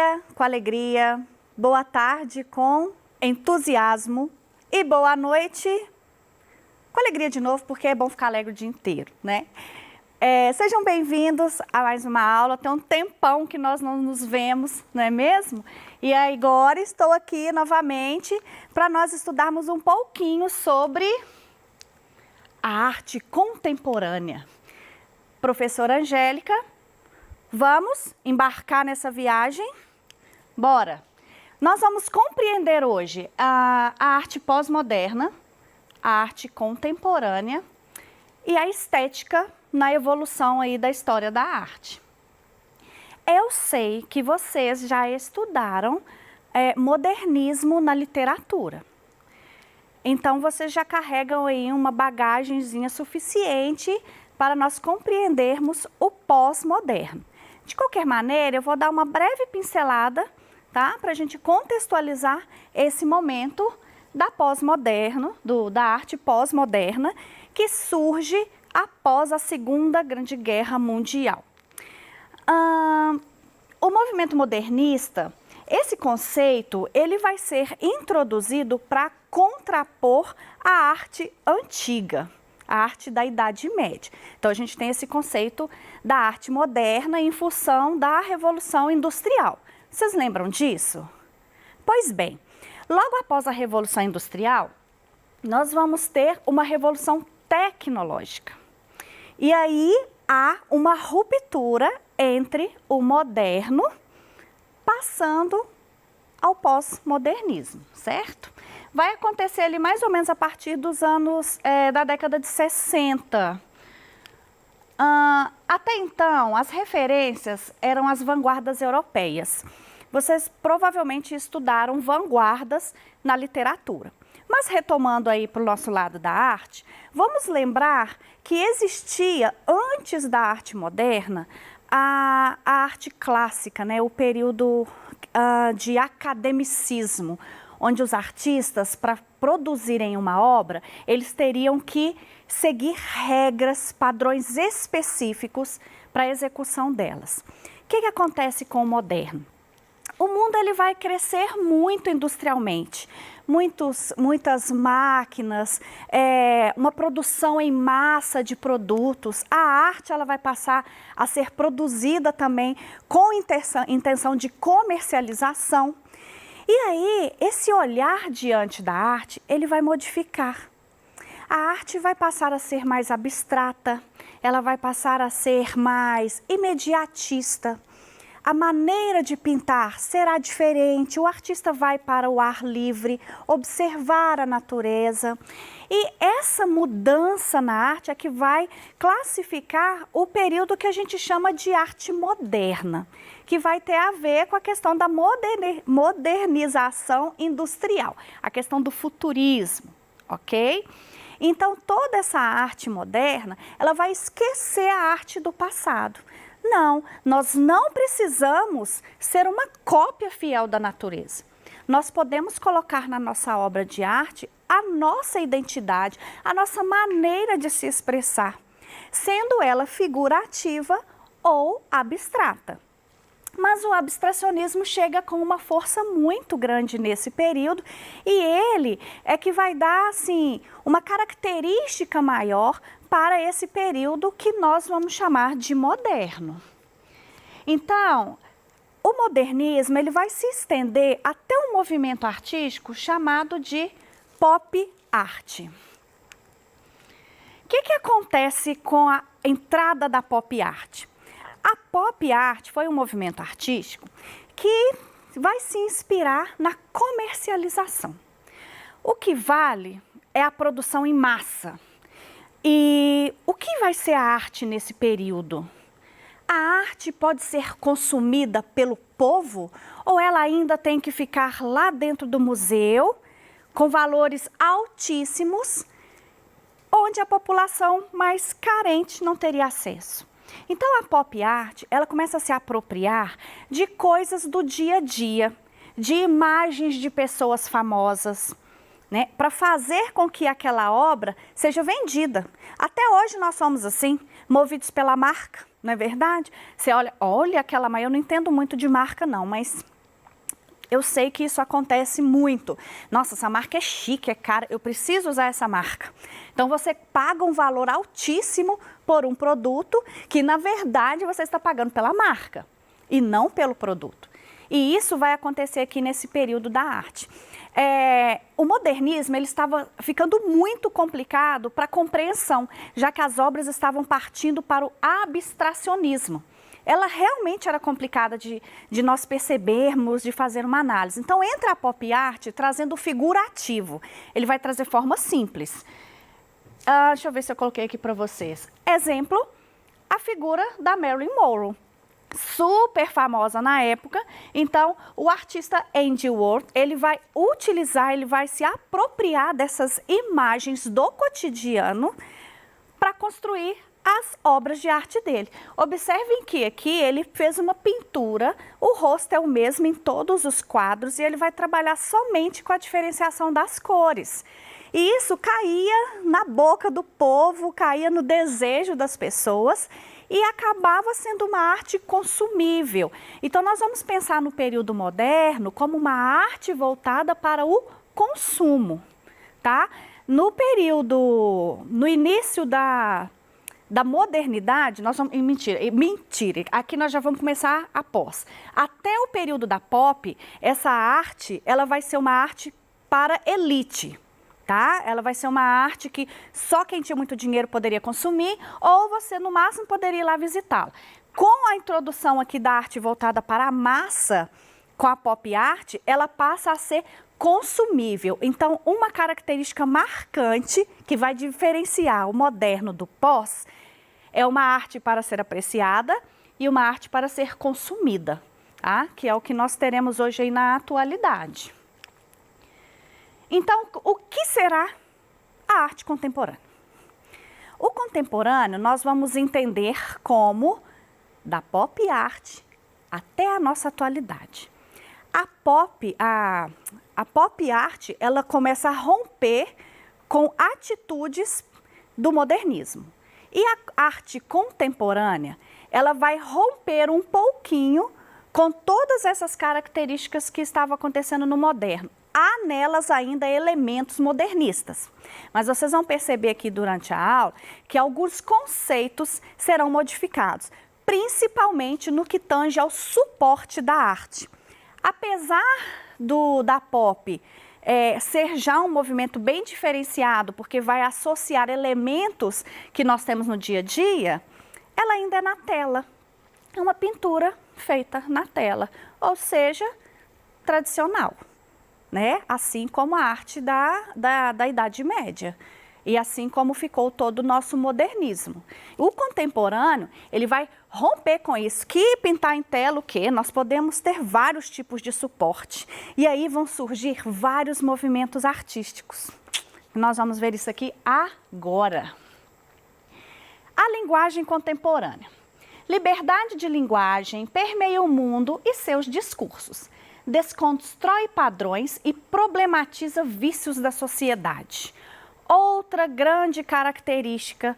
dia com alegria, boa tarde com entusiasmo e boa noite com alegria de novo, porque é bom ficar alegre o dia inteiro, né? Sejam bem-vindos a mais uma aula. Tem um tempão que nós não nos vemos, não é mesmo? E agora estou aqui novamente para nós estudarmos um pouquinho sobre a arte contemporânea. Professora Angélica, vamos embarcar nessa viagem? Bora! Nós vamos compreender hoje a arte pós-moderna, a arte contemporânea e a estética na evolução aí da história da arte. Eu sei que vocês já estudaram modernismo na literatura. Então, vocês já carregam aí uma bagagenzinha suficiente para nós compreendermos o pós-moderno. De qualquer maneira, eu vou dar uma breve pincelada, tá? Para a gente contextualizar esse momento da pós-moderno, da arte pós-moderna, que surge após a Segunda Grande Guerra Mundial. O movimento modernista, esse conceito, ele vai ser introduzido para contrapor a arte antiga, a arte da Idade Média. Então, a gente tem esse conceito da arte moderna em função da Revolução Industrial. Vocês lembram disso? Pois bem, logo após a Revolução Industrial, nós vamos ter uma revolução tecnológica. E aí há uma ruptura entre o moderno passando ao pós-modernismo, certo? Vai acontecer ali mais ou menos a partir dos anos da década de 60. Até então, as referências eram as vanguardas europeias. Vocês provavelmente estudaram vanguardas na literatura. Mas retomando aí para o nosso lado da arte, vamos lembrar que existia, antes da arte moderna, a arte clássica, né? O período de academicismo, onde os artistas, para produzirem uma obra, eles teriam que seguir regras, padrões específicos para a execução delas. O que acontece com o moderno? O mundo ele vai crescer muito industrialmente, muitas máquinas, uma produção em massa de produtos. A arte ela vai passar a ser produzida também com intenção de comercialização. E aí, esse olhar diante da arte, ele vai modificar. A arte vai passar a ser mais abstrata, ela vai passar a ser mais imediatista. A maneira de pintar será diferente, o artista vai para o ar livre, observar a natureza. E essa mudança na arte é que vai classificar o período que a gente chama de arte moderna, que vai ter a ver com a questão da modernização industrial, a questão do futurismo, ok? Então, toda essa arte moderna, ela vai esquecer a arte do passado. Não, nós não precisamos ser uma cópia fiel da natureza. Nós podemos colocar na nossa obra de arte a nossa identidade, a nossa maneira de se expressar, sendo ela figurativa ou abstrata. Mas o abstracionismo chega com uma força muito grande nesse período e ele é que vai dar, assim, uma característica maior para esse período que nós vamos chamar de moderno. Então, o modernismo ele vai se estender até um movimento artístico chamado de pop art. O que acontece com a entrada da pop art? A pop art foi um movimento artístico que vai se inspirar na comercialização. O que vale é a produção em massa. E o que vai ser a arte nesse período? A arte pode ser consumida pelo povo ou ela ainda tem que ficar lá dentro do museu com valores altíssimos, onde a população mais carente não teria acesso? Então a pop art, ela começa a se apropriar de coisas do dia a dia, de imagens de pessoas famosas, né, para fazer com que aquela obra seja vendida. Até hoje nós somos assim, movidos pela marca, não é verdade? Você olha aquela, mas eu não entendo muito de marca não, mas eu sei que isso acontece muito. Nossa, essa marca é chique, é cara, eu preciso usar essa marca. Então você paga um valor altíssimo por um produto que na verdade você está pagando pela marca e não pelo produto. E isso vai acontecer aqui nesse período da arte. O modernismo ele estava ficando muito complicado para a compreensão, já que as obras estavam partindo para o abstracionismo. Ela realmente era complicada de nós percebermos, de fazer uma análise. Então, entra a pop art trazendo o figurativo. Ele vai trazer formas simples. Deixa eu ver se eu coloquei aqui para vocês. Exemplo, a figura da Marilyn Monroe. Super famosa na época. Então, o artista Andy Warhol, ele vai utilizar, ele vai se apropriar dessas imagens do cotidiano para construir as obras de arte dele. Observem que aqui ele fez uma pintura, o rosto é o mesmo em todos os quadros e ele vai trabalhar somente com a diferenciação das cores. E isso caía na boca do povo, caía no desejo das pessoas e acabava sendo uma arte consumível. Então nós vamos pensar no período moderno como uma arte voltada para o consumo, tá? No início da modernidade, nós vamos, mentira, aqui nós já vamos começar após. Até o período da pop, essa arte, ela vai ser uma arte para elite, tá? Ela vai ser uma arte que só quem tinha muito dinheiro poderia consumir, ou você no máximo poderia ir lá visitá-la. Com a introdução aqui da arte voltada para a massa, com a pop art, ela passa a ser consumível. Então, uma característica marcante que vai diferenciar o moderno do pós é uma arte para ser apreciada e uma arte para ser consumida, tá? Que é o que nós teremos hoje aí na atualidade. Então, o que será a arte contemporânea? O contemporâneo nós vamos entender como da pop art até a nossa atualidade. A pop art, ela começa a romper com atitudes do modernismo. E a arte contemporânea, ela vai romper um pouquinho com todas essas características que estavam acontecendo no moderno. Há nelas ainda elementos modernistas. Mas vocês vão perceber aqui durante a aula que alguns conceitos serão modificados, principalmente no que tange ao suporte da arte. Apesar da pop ser já um movimento bem diferenciado, porque vai associar elementos que nós temos no dia a dia, ela ainda é na tela. É uma pintura feita na tela, ou seja, tradicional, né? Assim como a arte da Idade Média. E assim como ficou todo o nosso modernismo. O contemporâneo, ele vai romper com isso. Que pintar em tela o quê? Nós podemos ter vários tipos de suporte. E aí vão surgir vários movimentos artísticos. Nós vamos ver isso aqui agora. A linguagem contemporânea. Liberdade de linguagem permeia o mundo e seus discursos. Desconstrói padrões e problematiza vícios da sociedade. Outra grande característica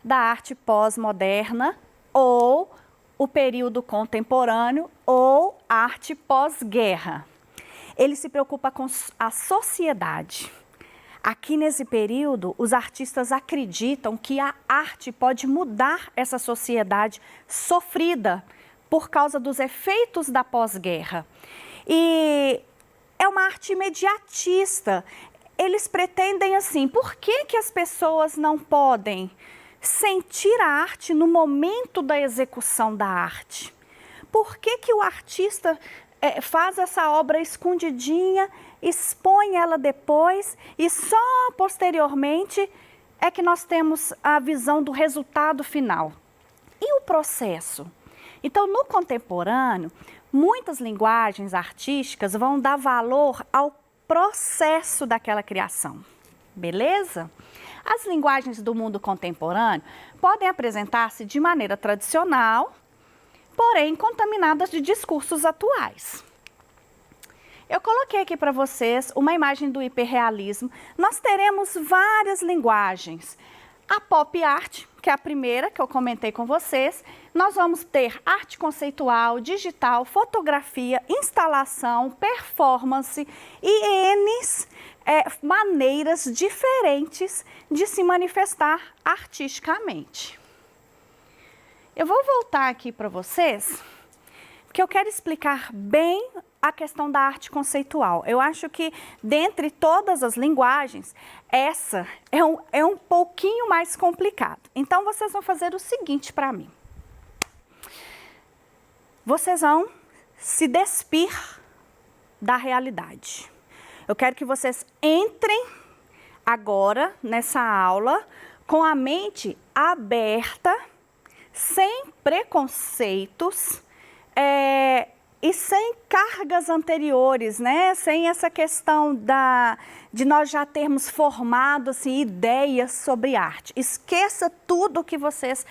da arte pós-moderna ou o período contemporâneo ou arte pós-guerra. Ele se preocupa com a sociedade. Aqui nesse período, os artistas acreditam que a arte pode mudar essa sociedade sofrida por causa dos efeitos da pós-guerra. E é uma arte imediatista. Eles pretendem assim, por que as pessoas não podem sentir a arte no momento da execução da arte? Por que o artista faz essa obra escondidinha, expõe ela depois e só posteriormente é que nós temos a visão do resultado final? E o processo? Então, no contemporâneo, muitas linguagens artísticas vão dar valor ao processo daquela criação, beleza? As linguagens do mundo contemporâneo podem apresentar-se de maneira tradicional, porém contaminadas de discursos atuais. Eu coloquei aqui para vocês uma imagem do hiperrealismo. Nós teremos várias linguagens. A pop art, que é a primeira que eu comentei com vocês. Nós vamos ter arte conceitual, digital, fotografia, instalação, performance e N maneiras diferentes de se manifestar artisticamente. Eu vou voltar aqui para vocês, porque eu quero explicar bem a questão da arte conceitual. Eu acho que, dentre todas as linguagens, essa é um pouquinho mais complicado. Então, vocês vão fazer o seguinte para mim. Vocês vão se despir da realidade. Eu quero que vocês entrem agora nessa aula com a mente aberta, sem preconceitos e sem cargas anteriores, né? Sem essa questão de nós já termos formado assim, ideias sobre arte. Esqueça tudo o que vocês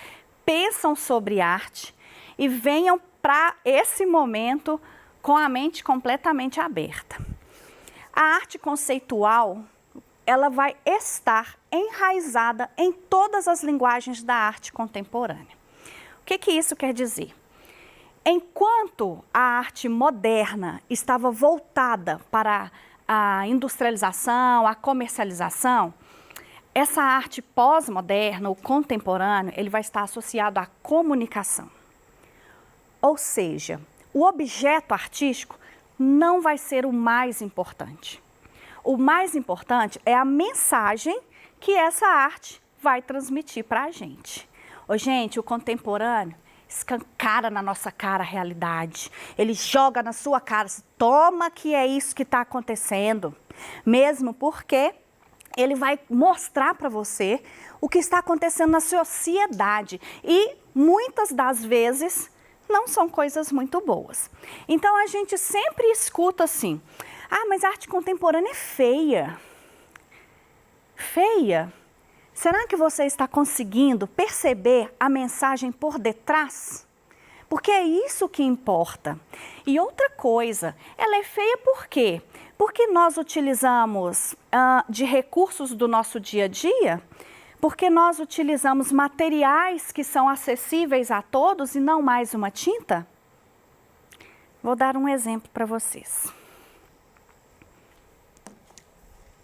pensam sobre arte e venham para esse momento com a mente completamente aberta. A arte conceitual, ela vai estar enraizada em todas as linguagens da arte contemporânea. O que isso quer dizer? Enquanto a arte moderna estava voltada para a industrialização, a comercialização, essa arte pós-moderna, o contemporâneo, ele vai estar associado à comunicação. Ou seja, o objeto artístico não vai ser o mais importante. O mais importante é a mensagem que essa arte vai transmitir para a gente. Gente, o contemporâneo escancara na nossa cara a realidade. Ele joga na sua cara, toma que é isso que está acontecendo. Mesmo porque ele vai mostrar para você o que está acontecendo na sociedade. E muitas das vezes não são coisas muito boas. Então a gente sempre escuta assim, mas a arte contemporânea é feia. Feia? Será que você está conseguindo perceber a mensagem por detrás? Porque é isso que importa. E outra coisa, ela é feia por quê? Porque nós utilizamos de recursos do nosso dia a dia, porque nós utilizamos materiais que são acessíveis a todos e não mais uma tinta? Vou dar um exemplo para vocês.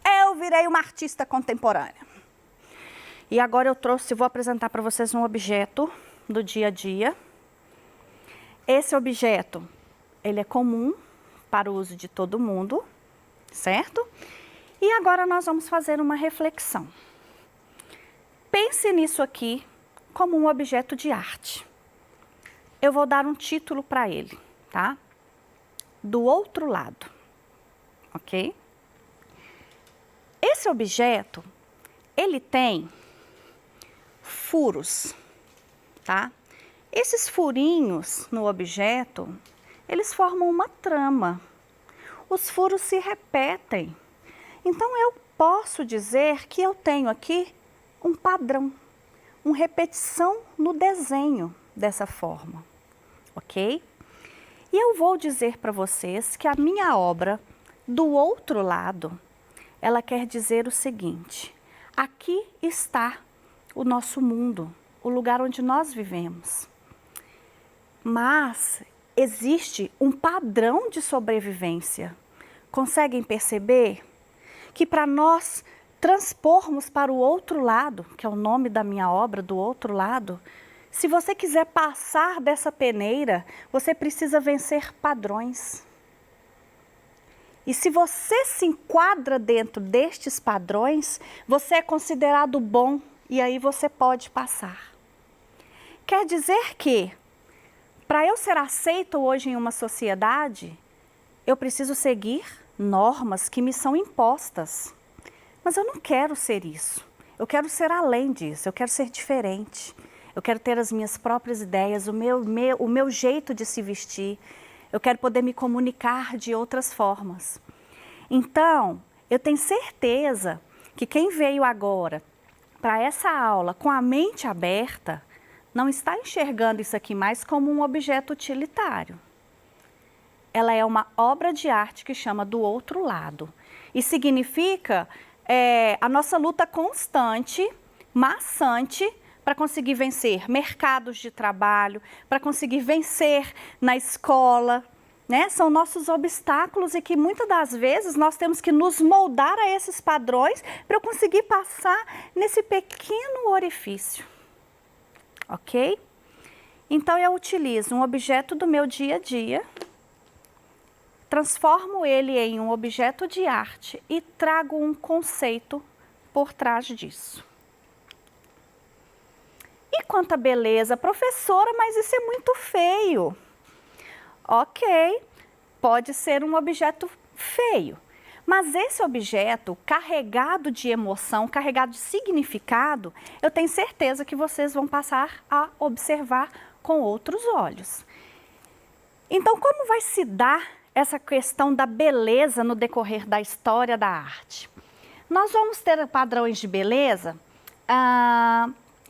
Eu virei uma artista contemporânea. E agora vou apresentar para vocês um objeto do dia a dia. Esse objeto, ele é comum para o uso de todo mundo, certo? E agora nós vamos fazer uma reflexão. Pense nisso aqui como um objeto de arte. Eu vou dar um título para ele, tá? Do outro lado, ok? Esse objeto, ele tem furos, tá? Esses furinhos no objeto, eles formam uma trama. Os furos se repetem. Então, eu posso dizer que eu tenho aqui um padrão, uma repetição no desenho dessa forma, ok? E eu vou dizer para vocês que a minha obra, do outro lado, ela quer dizer o seguinte: aqui está o nosso mundo, o lugar onde nós vivemos. Mas existe um padrão de sobrevivência. Conseguem perceber que para nós transpormos para o outro lado, que é o nome da minha obra, do outro lado, se você quiser passar dessa peneira, você precisa vencer padrões. E se você se enquadra dentro destes padrões, você é considerado bom e aí você pode passar. Quer dizer que, para eu ser aceito hoje em uma sociedade, eu preciso seguir normas que me são impostas. Mas eu não quero ser isso. Eu quero ser além disso, eu quero ser diferente. Eu quero ter as minhas próprias ideias, o meu jeito de se vestir. Eu quero poder me comunicar de outras formas. Então, eu tenho certeza que quem veio agora para essa aula com a mente aberta, não está enxergando isso aqui mais como um objeto utilitário. ela é uma obra de arte que chama Do Outro Lado. E significa a nossa luta constante, maçante, para conseguir vencer mercados de trabalho, para conseguir vencer na escola, né? São nossos obstáculos e que muitas das vezes nós temos que nos moldar a esses padrões para eu conseguir passar nesse pequeno orifício, ok? Então eu utilizo um objeto do meu dia a dia, transformo ele em um objeto de arte e trago um conceito por trás disso. E quanta beleza, professora, mas isso é muito feio. Ok, pode ser um objeto feio, mas esse objeto carregado de emoção, carregado de significado, eu tenho certeza que vocês vão passar a observar com outros olhos. Então, como vai se dar essa questão da beleza no decorrer da história da arte? Nós vamos ter padrões de beleza,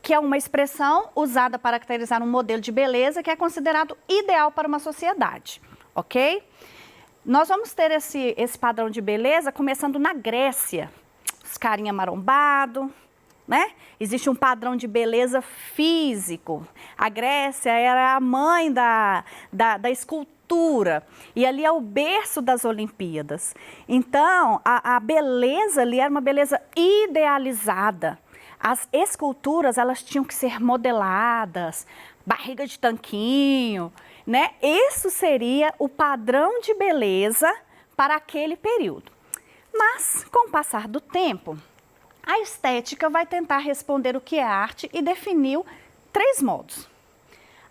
que é uma expressão usada para caracterizar um modelo de beleza que é considerado ideal para uma sociedade, ok? Nós vamos ter esse padrão de beleza começando na Grécia, os carinha marombado, né? Existe um padrão de beleza físico. A Grécia era a mãe da escultura e ali é o berço das Olimpíadas. Então, a beleza ali era uma beleza idealizada. As esculturas, elas tinham que ser modeladas, barriga de tanquinho, né? Isso seria o padrão de beleza para aquele período. Mas, com o passar do tempo, a estética vai tentar responder o que é arte e definiu 3 modos.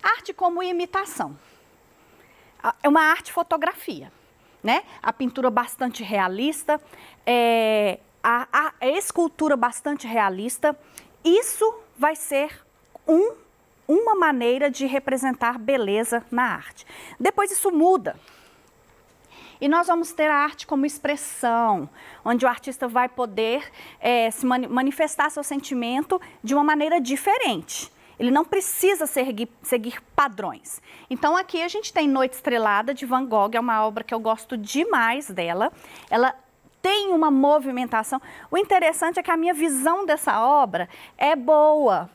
Arte como imitação. É uma arte-fotografia, né? A pintura bastante realista, a escultura bastante realista, isso vai ser uma maneira de representar beleza na arte. Depois isso muda. E nós vamos ter a arte como expressão, onde o artista vai poder manifestar seu sentimento de uma maneira diferente. Ele não precisa seguir padrões. Então aqui a gente tem Noite Estrelada, de Van Gogh, é uma obra que eu gosto demais dela. Ela tem uma movimentação. O interessante é que a minha visão dessa obra é boa.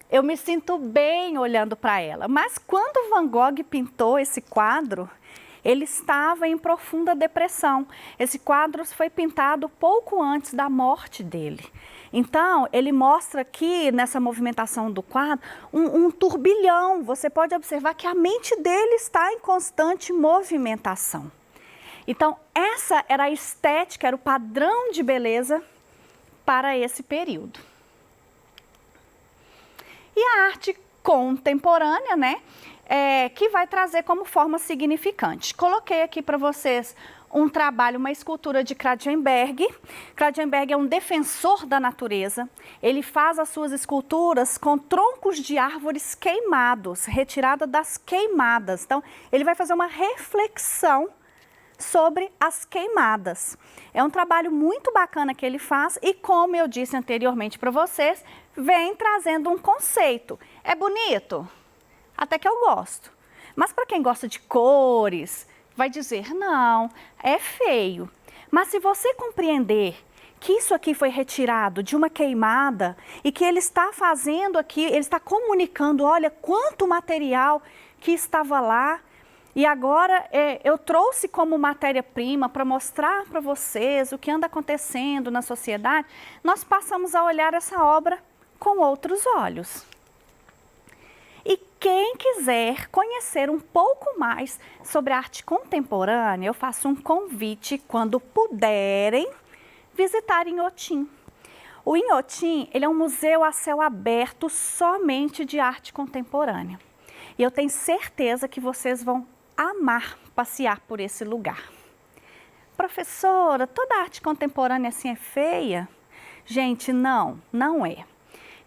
Eu me sinto bem olhando para ela. Mas quando Van Gogh pintou esse quadro, ele estava em profunda depressão. Esse quadro foi pintado pouco antes da morte dele. Então, ele mostra aqui, nessa movimentação do quadro, um turbilhão. Você pode observar que a mente dele está em constante movimentação. Então, essa era a estética, era o padrão de beleza para esse período. E a arte contemporânea, né, que vai trazer como forma significante. Coloquei aqui para vocês um trabalho, uma escultura de Kratjenberg. Kratjenberg é um defensor da natureza. Ele faz as suas esculturas com troncos de árvores queimados, retirada das queimadas. Então, ele vai fazer uma reflexão sobre as queimadas. É um trabalho muito bacana que ele faz e, como eu disse anteriormente para vocês, vem trazendo um conceito. É bonito? Até que eu gosto. Mas para quem gosta de cores, vai dizer, não, é feio. Mas se você compreender que isso aqui foi retirado de uma queimada e que ele está fazendo aqui, ele está comunicando, olha quanto material que estava lá, e agora eu trouxe como matéria-prima para mostrar para vocês o que anda acontecendo na sociedade, nós passamos a olhar essa obra com outros olhos. E quem quiser conhecer um pouco mais sobre a arte contemporânea, eu faço um convite quando puderem visitar Inhotim. O Inhotim, ele é um museu a céu aberto somente de arte contemporânea. E eu tenho certeza que vocês vão amar passear por esse lugar. Professora, toda arte contemporânea assim é feia? Gente, não é.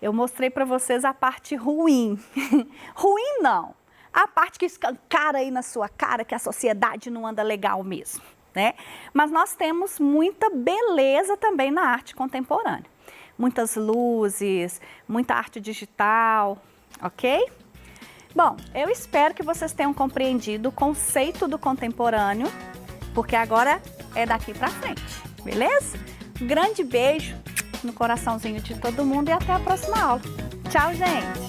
Eu mostrei para vocês a parte ruim. Ruim não. A parte que escancara aí na sua cara que a sociedade não anda legal mesmo, né? Mas nós temos muita beleza também na arte contemporânea. Muitas luzes, muita arte digital, ok? Bom, eu espero que vocês tenham compreendido o conceito do contemporâneo, porque agora é daqui pra frente, beleza? Um grande beijo no coraçãozinho de todo mundo e até a próxima aula. Tchau, gente!